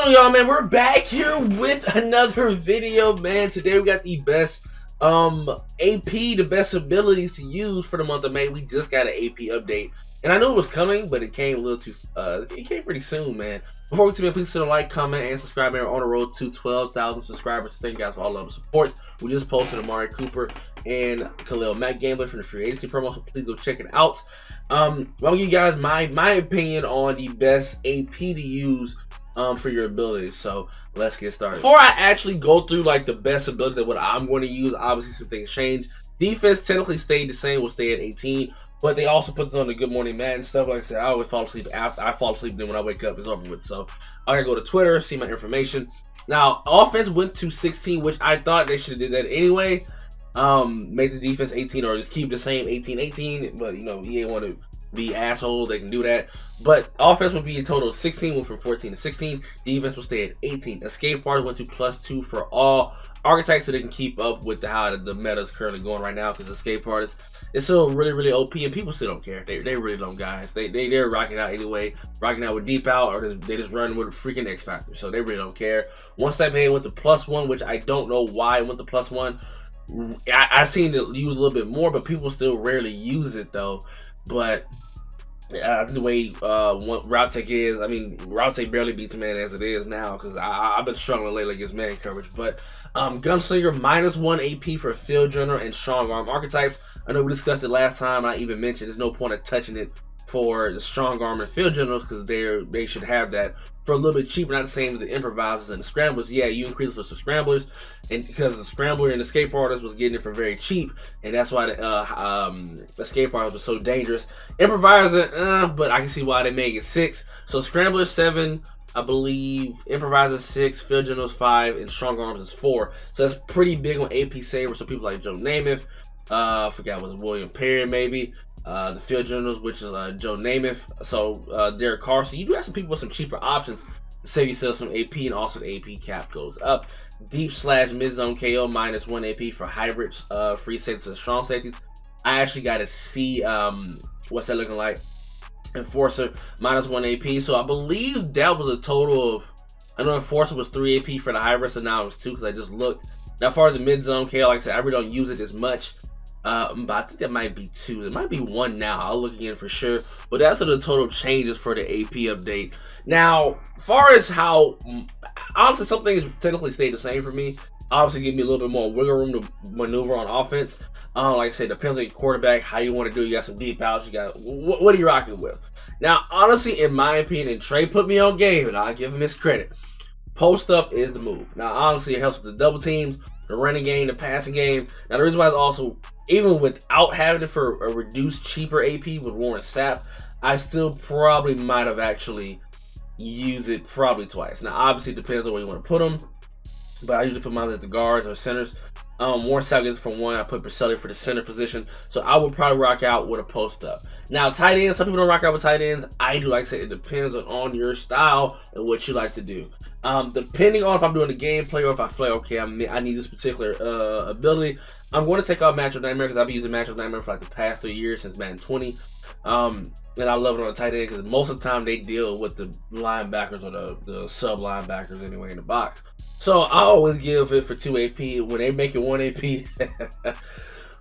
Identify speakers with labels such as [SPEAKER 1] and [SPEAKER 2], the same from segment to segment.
[SPEAKER 1] on, y'all, man? We're back here with another video, man. Today we got the best AP, the best abilities to use for the month of May. We just got an AP update, and I knew it was coming, but it came a little too it came pretty soon, man. Before we continue, please hit a like, comment, and subscribe. We're on the road to 12,000 subscribers. Thank you guys for all the support. We just posted Amari Cooper and Khalil Mack gameplay from the free agency promo, so please go check it out. I'm gonna give you guys my opinion on the best AP to use for your abilities. So let's get started. Before I actually go through like the best ability that what I'm going to use, obviously some things changed. Defense technically stayed the same, will stay at 18, but they also put this on the Good Morning Madden stuff. Like I said, I always fall asleep after I fall asleep, then when I wake up it's over with. So I gotta go to Twitter, see my information. Now offense went to 16, which I thought they should have did that anyway. Make the defense 18 or just keep the same 18, but you know, he ain't want to be asshole, they can do that. But offense will be a total of 16, went from 14 to 16. Defense will stay at 18. Escape parts went to +2 for all archetypes, so they can keep up with how the meta is currently going right now, because escape part is still really OP, and people still don't care. They really don't, guys. They're rocking out anyway, rocking out with deep out, or they just run with a freaking X Factor, so they really don't care. One step ahead went to +1, which I don't know why it went to +1. I seen it used a little bit more, but people still rarely use it though. But the way route tech is, I mean, route tech barely beats man as it is now, because I've been struggling lately against man coverage. But Gunslinger -1 AP for field general and strong arm archetypes. I know we discussed it last time. I even mentioned there's no point of touching it for the strong arm and field generals, because they should have that for a little bit cheaper, not the same as the improvisers and the scramblers. Yeah, you increase for some scramblers, and because the scrambler and the escape artist was getting it for very cheap, and that's why the escape artist was so dangerous. Improviser, but I can see why they made it 6. So scrambler 7, I believe, improviser 6, field generals 5, and strong arms is 4. So that's pretty big on AP saver. So people like Joe Namath, I forgot, was it William Perry maybe? The field generals, which is Joe Namath. So Derek Carr. So you do have some people with some cheaper options to save yourself some AP, and also the AP cap goes up. Deep / mid zone KO -1 AP for hybrids, free safeties and strong safeties. I actually got to see what's that looking like. Enforcer -1 AP. So I believe that was a total of, I know Enforcer was 3 AP for the hybrid, so now it's 2 because I just looked. Now as far as the mid zone KO, like I said, I really don't use it as much. But I think that might be 2. It might be 1 now. I'll look again for sure. But that's the total changes for the AP update. Now, as far as how, honestly, some things technically stayed the same for me. Obviously, give me a little bit more wiggle room to maneuver on offense. Like I said, depends on your quarterback, how you want to do. You got some deep outs. You got, what are you rocking with? Now, honestly, in my opinion, and Trey put me on game, and I'll give him his credit. Post up is the move. Now, honestly, it helps with the double teams, the running game, the passing game. Now, the reason why is also, even without having it for a reduced, cheaper AP with Warren Sapp, I still probably might have actually used it probably twice. Now, obviously, it depends on where you want to put them, but I usually put mine at the guards or centers. Warren Sapp gets it for 1. I put Baselli for the center position, so I would probably rock out with a post up. Now, tight ends, some people don't rock out with tight ends. I do. Like I said, it depends on your style and what you like to do. Depending on if I'm doing a gameplay or if I feel like, okay, I need this particular ability, I'm going to take off Matchup Nightmare, because I've been using Matchup Nightmare for like the past 3 years since Madden 20. And I love it on a tight end because most of the time they deal with the linebackers or the sub linebackers anyway in the box. So I always give it for 2 AP. When they make it 1 AP,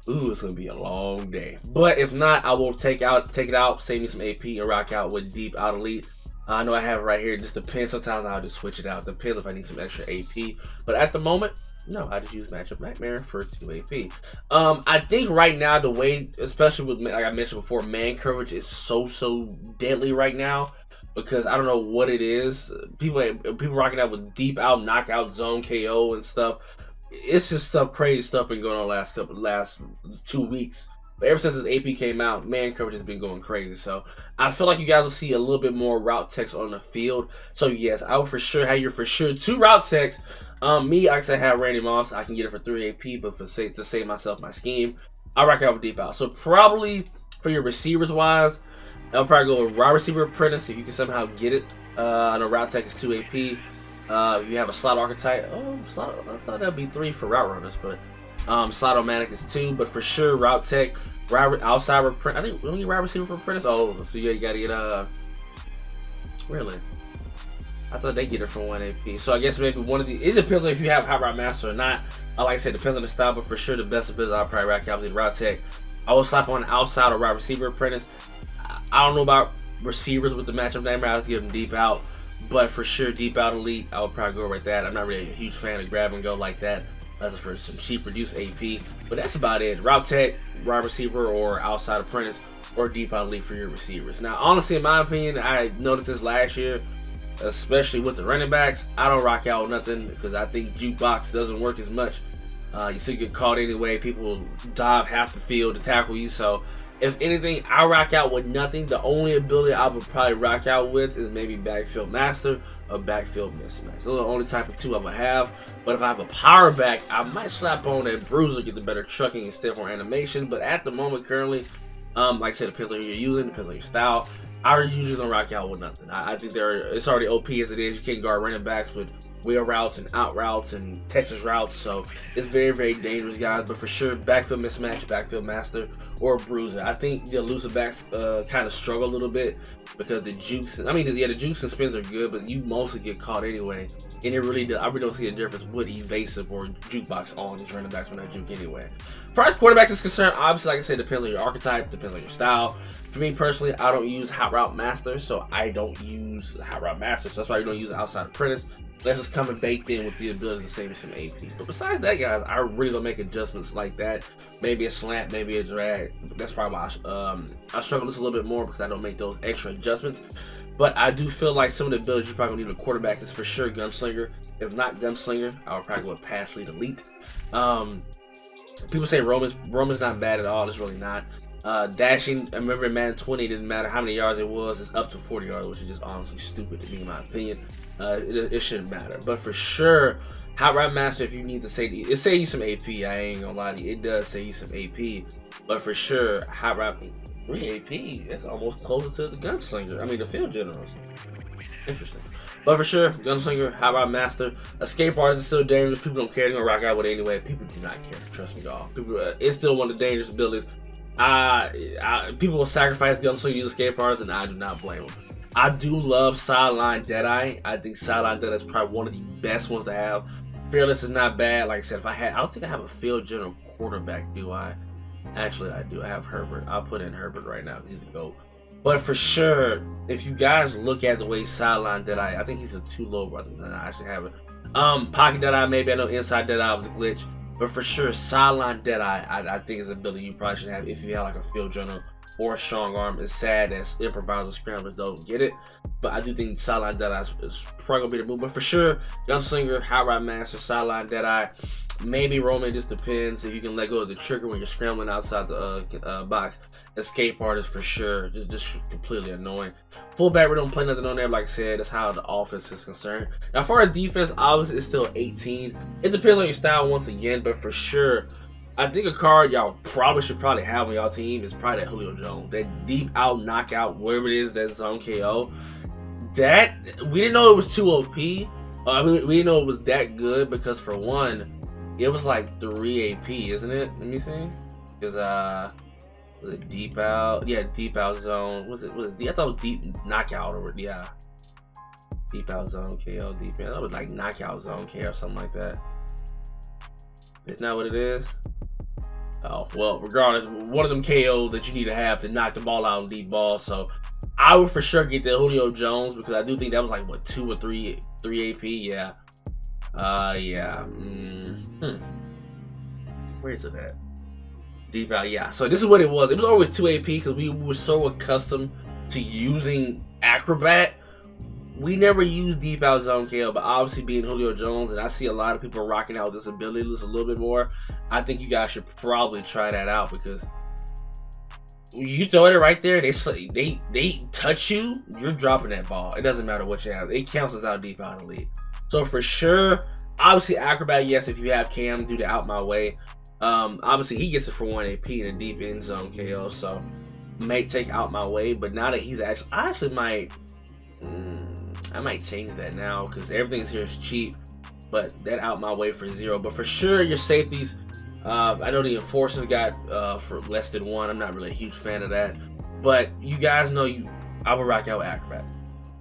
[SPEAKER 1] ooh, it's gonna be a long day. But if not, I will take it out, save me some AP, and rock out with deep out elite. I know I have it right here. It just depends. Sometimes I'll just switch it out. Depends if I need some extra AP. But at the moment, no, I just use Matchup Nightmare for 2 AP. I think right now, the way, especially with, like I mentioned before, man coverage is so deadly right now, because I don't know what it is. People rocking out with deep out, knockout, zone KO and stuff. It's just crazy stuff been going on last 2 weeks. But ever since this AP came out, man coverage has been going crazy. So I feel like you guys will see a little bit more route techs on the field. So yes, I would for sure have 2 route techs. Me, I actually have Randy Moss. I can get it for 3 AP, but to save myself my scheme, I rock out with deep out. So probably for your receivers wise, I'll probably go with wide receiver apprentice if you can somehow get it. I know route tech is 2 AP. If you have a slot archetype, I thought that'd be 3 for route runners, but Slot-O-Matic is 2, but for sure route tech, outside apprentice. I think we need wide receiver for apprentice. Oh, so yeah, you gotta get really. I thought they get it for 1 AP. So I guess maybe one of the, it depends on if you have Hot Route Master or not. Like I said, depends on the style, but for sure the best ability I'll probably rack out is Route Tech. I will slap on outside or wide receiver apprentice. I don't know about receivers with the matchup name. I was give them deep out, but for sure deep out elite, I would probably go right that. I'm not really a huge fan of grab and go like that. That's for some cheap reduced AP, but that's about it. Route Tech, wide receiver, or outside apprentice, or deep out elite for your receivers. Now, honestly, in my opinion, I noticed this last year, especially with the running backs. I don't rock out with nothing because I think jukebox doesn't work as much. You still get caught anyway. People will dive half the field to tackle you. So if anything, I rock out with nothing. The only ability I would probably rock out with is maybe backfield master or backfield mismatch. Those are the only type of two I would have. But if I have a power back, I might slap on that bruiser, get the better trucking and stiff more animation. But at the moment, currently, like I said, depends on who you're using, depends on your style. I usually don't rock out with nothing. I think it's already OP as it is. You can't guard running backs with wheel routes and out routes and Texas routes, so it's very, very dangerous, guys. But for sure, backfield mismatch, backfield master, or bruiser. I think the elusive backs kind of struggle a little bit because the jukes. I mean, yeah, the jukes and spins are good, but you mostly get caught anyway. And it really does. I really don't see a difference with evasive or jukebox on these running backs when I juke anyway. As far as quarterbacks is concerned, obviously, like I said, depends on your archetype, depends on your style. For me personally, I don't use Hot Route Master, so I don't use Hot Route Master. So that's why you don't use Outside Apprentice. That's just coming baked in with the ability to save me some AP. But besides that, guys, I really don't make adjustments like that. Maybe a slant, maybe a drag. That's probably why I struggle this a little bit more because I don't make those extra adjustments. But I do feel like some of the abilities you probably need a quarterback is for sure Gunslinger. If not Gunslinger, I would probably go with Pass Lead Elite. People say Roman's not bad at all. It's really not. Dashing, I remember in Madden 20, it didn't matter how many yards it was, it's up to 40 yards, which is just honestly stupid to me, in my opinion. It shouldn't matter. But for sure, Hot Route Master, if you need to say, it saves you some AP. I ain't gonna lie to you, it does save you some AP. But for sure, Hot Route 3 AP, that's almost closer to the Gunslinger. I mean, the Field Generals. Interesting. But for sure, Gunslinger, Hot Route Master, Escape Artist is still dangerous. People don't care. They're gonna rock out with it anyway. People do not care. Trust me, y'all. It's still one of the dangerous abilities. People will sacrifice Gunslinger to use Escape Artist, and I do not blame them. I do love Sideline Deadeye. I think Sideline Deadeye is probably one of the best ones to have. Fearless is not bad. Like I said, I don't think I have a Field General quarterback, do I? Actually, I do. I have Herbert. I'll put in Herbert right now. He's the GOAT. But for sure, if you guys look at the way Sideline Deadeye, I think he's a too low rather than I actually have it. Pocket Deadeye, maybe. I know Inside Deadeye was a glitch. But for sure, Sideline Deadeye, I think is an ability you probably should have if you have like a Field General or a Strong Arm. It's sad that improvisers, scramblers don't get it. But I do think Sideline Deadeye is probably going to be the move. But for sure, Gunslinger, Hot Rod Master, Sideline Deadeye. Maybe Roman, just depends if you can let go of the trigger when you're scrambling outside the box. Escape Artist for sure, just completely annoying. Fullback, we don't play nothing on there. Like I said, that's how the offense is concerned. Now, as far as defense, obviously it's still 18. It depends on your style once again, but for sure, I think a card y'all should have on y'all team is probably that Julio Jones, that deep out knockout, wherever it is, that zone KO. That we didn't know it was too OP. I mean, we didn't know it was that good because for one, it was like 3 AP, isn't it? Let me see. Because was it deep out? Yeah, deep out zone. Was it? I thought it was deep knockout or yeah. Deep out zone KO deep in. That was like knockout zone KO or something like that. Isn't that what it is? Oh well, regardless, one of them KO that you need to have to knock the ball out of deep ball. So I would for sure get the Julio Jones because I do think that was like what 2 or 3 AP. Yeah. Yeah. Where is it at? Deep out, yeah. So this is what it was. It was always 2 AP because we were so accustomed to using Acrobat. We never used deep out zone KO, but obviously being Julio Jones, and I see a lot of people rocking out with this ability just a little bit more. I think you guys should probably try that out because you throw it right there, they touch you, you're dropping that ball. It doesn't matter what you have. It counts as out deep out in the league. So for sure, obviously Acrobat, yes, if you have Cam, do the out my way. Obviously he gets it for 1 AP in a deep end zone KO, so might take out my way. But now that he's I might change that now because everything here is cheap. But that out my way for 0. But for sure, your safeties. I know the enforcers got for less than 1. I'm not really a huge fan of that. But you guys know I would rock out with Acrobat.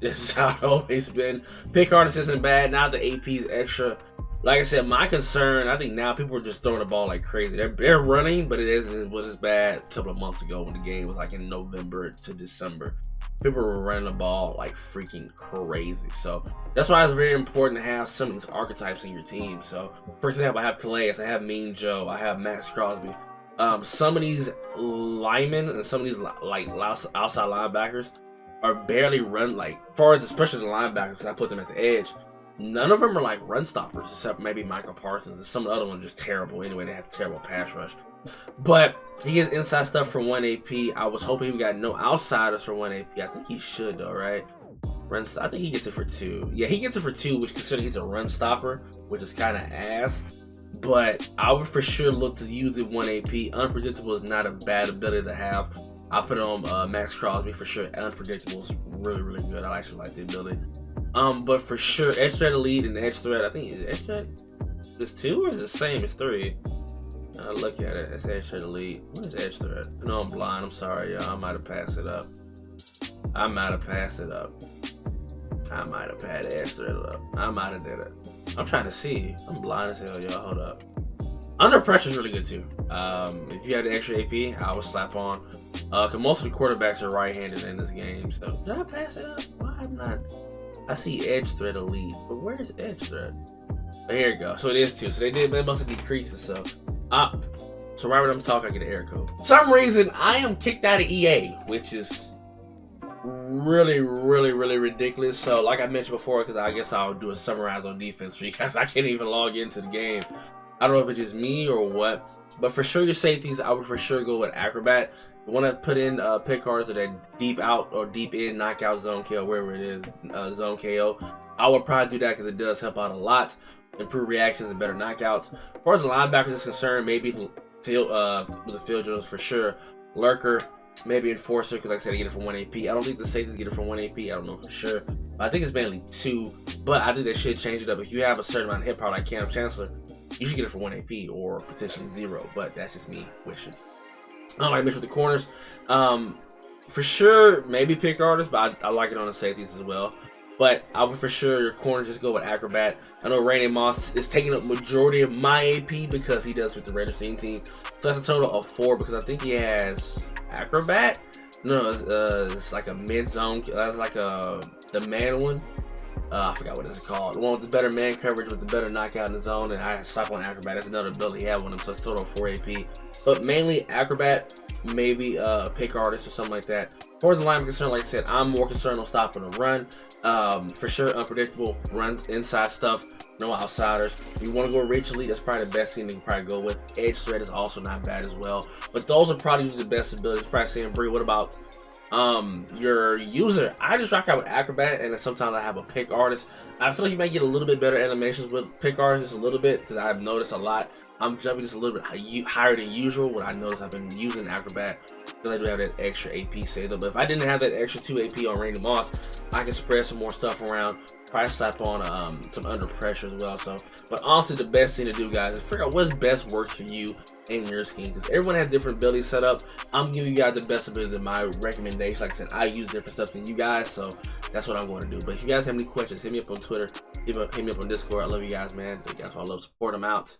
[SPEAKER 1] This is how it's always been. Pick artist isn't bad. Now the AP's extra. Like I said, my concern, I think now people are just throwing the ball like crazy. They're running, but it was as bad a couple of months ago when the game was like in November to December. People were running the ball like freaking crazy. So that's why it's very important to have some of these archetypes in your team. So for example, I have Calais, I have Mean Joe, I have Max Crosby. Some of these linemen and some of these like outside linebackers are barely run, like far as especially the linebackers, because I put them at the edge. None of them are like run stoppers, except maybe Michael Parsons. And some of the other ones are just terrible. Anyway, they have terrible pass rush. But he gets inside stuff for 1 AP. I was hoping he got no outsiders for 1 AP. I think he should though, right? I think he gets it for 2. Yeah, he gets it for 2, which considering he's a run stopper, which is kind of ass. But I would for sure look to use the 1 AP. Unpredictable is not a bad ability to have. I put it on Max Crosby for sure. Unpredictable is really, really good. I actually like the ability. But for sure, Edge Threat Elite and Edge Threat, I think, is Edge Threat is 2 or is it the same as 3? Look at it. It's Edge Threat Elite. What is Edge Threat? No, I'm blind. I'm sorry, y'all. I might have passed it up. I might have passed it up. I might have had Edge Threat up. I might have did it. I'm trying to see. I'm blind as hell, y'all. Hold up. Under Pressure is really good too. If you had the extra AP, I would slap on. Cause most of the quarterbacks are right-handed in this game. So did I pass it up? Why am I not? I see Edge Threat Elite, but where is Edge Threat? But here you go. So it is 2. So they must have decreased it. So right when I'm talking, I get an error code. For some reason, I am kicked out of EA, which is really, really, really ridiculous. So like I mentioned before, because I guess I'll do a summarize on defense for you guys. I can't even log into the game. I don't know if it's just me or what, but for sure your safeties, I would for sure go with Acrobat. You want to put in pick cards that deep out or deep in, knockout, zone KO, wherever it is, zone KO. I would probably do that because it does help out a lot. Improve reactions and better knockouts. As far as the linebackers is concerned, maybe with the field drills for sure. Lurker, maybe Enforcer, because like I said, I get it from 1 AP. I don't think the safeties get it from 1 AP. I don't know for sure. I think it's mainly 2, but I think they should change it up. If you have a certain amount of hit power like Cam Chancellor, you should get it for 1 AP or potentially 0, but that's just me wishing. I don't like mix with the corners. For sure, maybe pick artists, but I like it on the safeties as well. But I would for sure your corner just go with Acrobat. I know Randy Moss is taking up majority of my AP because he does with the Raiders team. So that's a total of 4 because I think he has Acrobat. No, it's like a mid zone. That's like the man one. I forgot what it's called. The one with the better man coverage with the better knockout in the zone, and I slap on Acrobat. That's another ability he had one of them, so it's total of 4 AP. But mainly Acrobat, maybe pick artist or something like that. As far as the line is concerned, like I said, I'm more concerned on stopping the run. For sure, unpredictable runs, inside stuff, no outsiders. If you want to go reach elite, that's probably the best thing you can probably go with. Edge threat is also not bad as well. But those are probably the best abilities. Probably saying, Bree, what about your user? I just rock out with Acrobat, and then sometimes I have a pick artist. I feel like you might get a little bit better animations with pick artists, just a little bit, because I've noticed a lot. I'm jumping just a little bit higher than usual. What I noticed, I've been using Acrobat because I do have that extra AP saved up. But if I didn't have that extra 2 AP on Randy Moss, I can spread some more stuff around. Probably slap on some under pressure as well. So, but honestly, the best thing to do, guys, is figure out what's best works for you in your scheme, because everyone has different abilities set up. I'm giving you guys the best ability, my recommendation. Like I said, I use different stuff than you guys, so that's what I'm going to do. But if you guys have any questions, hit me up on Twitter, hit me up on Discord. I love you guys, man. Thank you guys for all love, support. I'm out.